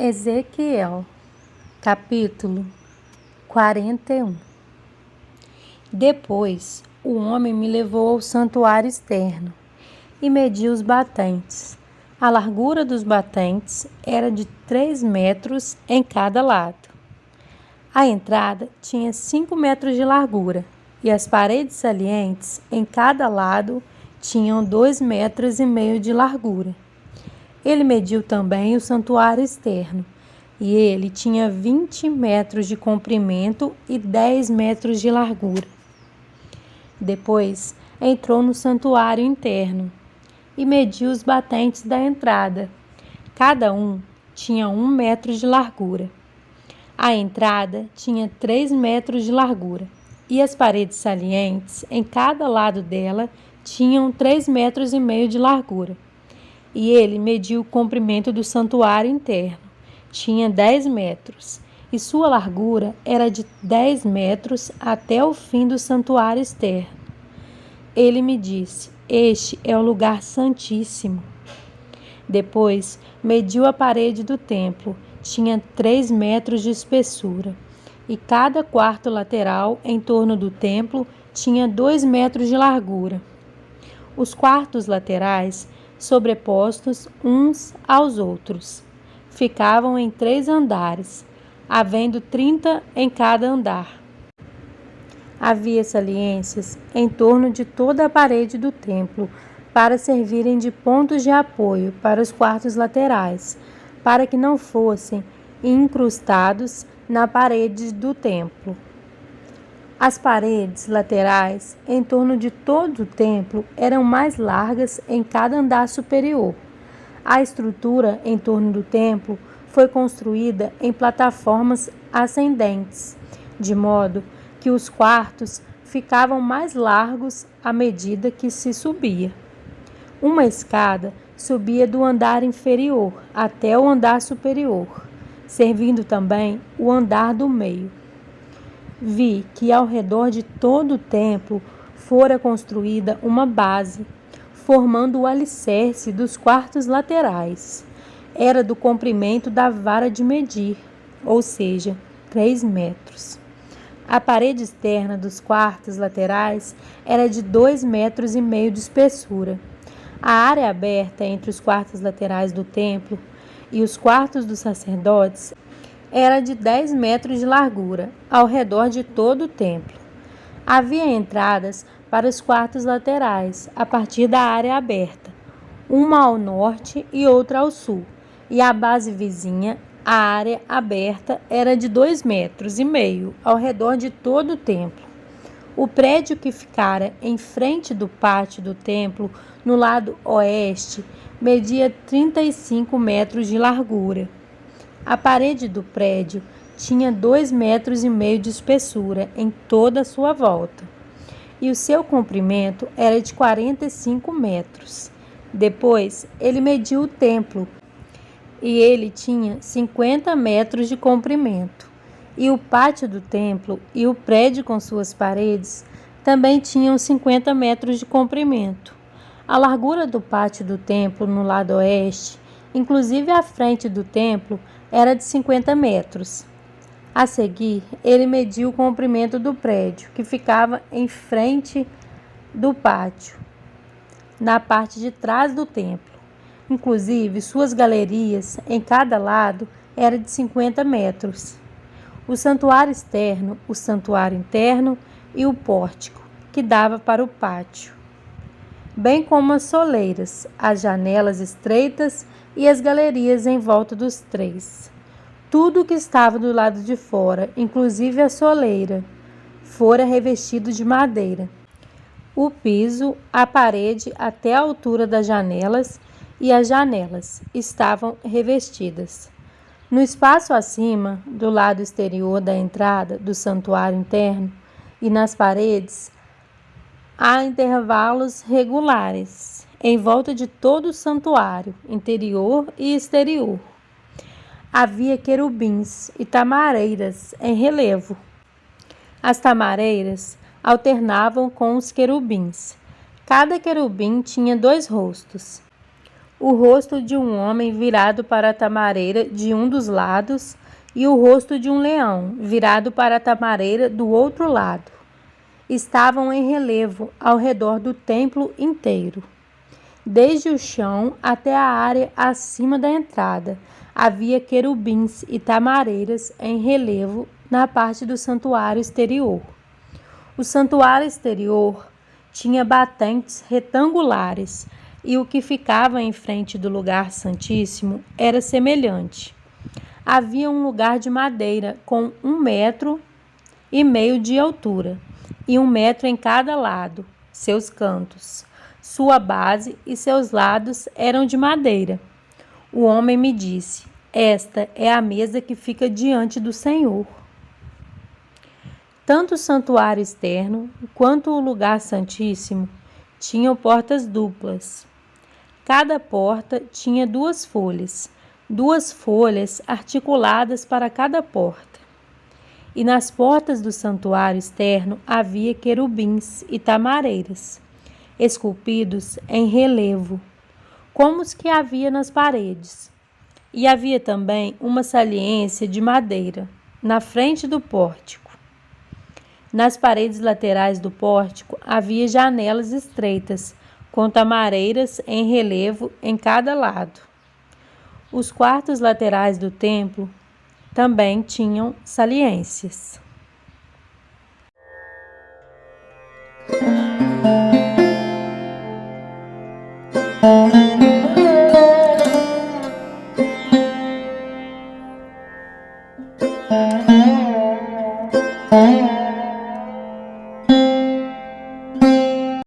Ezequiel, capítulo 41. Depois, o homem me levou ao santuário externo e mediu os batentes. A largura dos batentes era de 3 metros em cada lado. A entrada tinha 5 metros de largura e as paredes salientes em cada lado tinham 2,5 metros de largura. Ele mediu também o santuário externo, e ele tinha 20 metros de comprimento e 10 metros de largura. Depois, entrou no santuário interno e mediu os batentes da entrada. Cada um tinha 1 metro de largura. A entrada tinha 3 metros de largura, e as paredes salientes em cada lado dela tinham 3,5 metros de largura. E ele mediu o comprimento do santuário interno. Tinha 10 metros, e sua largura era de 10 metros até o fim do santuário externo. Ele me disse: "Este é o lugar santíssimo." Depois, mediu a parede do templo. Tinha 3 metros de espessura, e cada quarto lateral em torno do templo tinha 2 metros de largura. Os quartos laterais, sobrepostos uns aos outros, ficavam em 3 andares, havendo 30 em cada andar. Havia saliências em torno de toda a parede do templo, para servirem de pontos de apoio para os quartos laterais, para que não fossem incrustados na parede do templo. As paredes laterais em torno de todo o templo eram mais largas em cada andar superior. A estrutura em torno do templo foi construída em plataformas ascendentes, de modo que os quartos ficavam mais largos à medida que se subia. Uma escada subia do andar inferior até o andar superior, servindo também o andar do meio. Vi que ao redor de todo o templo fora construída uma base, formando o alicerce dos quartos laterais. Era do comprimento da vara de medir, ou seja, 3 metros. A parede externa dos quartos laterais era de 2,5 metros de espessura. A área aberta entre os quartos laterais do templo e os quartos dos sacerdotes era de 10 metros de largura, ao redor de todo o templo. Havia entradas para os quartos laterais, a partir da área aberta, uma ao norte e outra ao sul, e a base vizinha, a área aberta, era de 2,5 metros, ao redor de todo o templo. O prédio que ficara em frente do pátio do templo, no lado oeste, media 35 metros de largura. A parede do prédio tinha 2,5 metros de espessura em toda a sua volta, e o seu comprimento era de 45 metros. Depois, ele mediu o templo, e ele tinha 50 metros de comprimento. E o pátio do templo e o prédio com suas paredes também tinham 50 metros de comprimento. A largura do pátio do templo no lado oeste, inclusive a frente do templo, era de 50 metros. A seguir, ele mediu o comprimento do prédio, que ficava em frente do pátio, na parte de trás do templo. Inclusive, suas galerias em cada lado eram de 50 metros. O santuário externo, o santuário interno e o pórtico, que dava para o pátio, bem como as soleiras, as janelas estreitas e as galerias em volta dos 3. Tudo que estava do lado de fora, inclusive a soleira, fora revestido de madeira. O piso, a parede até a altura das janelas e as janelas estavam revestidas. No espaço acima, do lado exterior da entrada do santuário interno e nas paredes, há intervalos regulares em volta de todo o santuário, interior e exterior. Havia querubins e tamareiras em relevo. As tamareiras alternavam com os querubins. Cada querubim tinha 2 rostos. o rosto de um homem virado para a tamareira de um dos lados e o rosto de um leão virado para a tamareira do outro lado. Estavam em relevo ao redor do templo inteiro. Desde o chão até a área acima da entrada, havia querubins e tamareiras em relevo na parte do santuário exterior. O santuário exterior tinha batentes retangulares e o que ficava em frente do lugar santíssimo era semelhante. Havia um lugar de madeira com 1,5 metros de altura e 1 metro em cada lado, seus cantos. Sua base e seus lados eram de madeira. O homem me disse: esta é a mesa que fica diante do Senhor. Tanto o santuário externo quanto o lugar santíssimo tinham portas duplas. Cada porta tinha 2 folhas articuladas para cada porta. E nas portas do santuário externo havia querubins e tamareiras, esculpidos em relevo, como os que havia nas paredes. E havia também uma saliência de madeira na frente do pórtico. Nas paredes laterais do pórtico havia janelas estreitas, com tamareiras em relevo em cada lado. Os quartos laterais do templo também tinham saliências.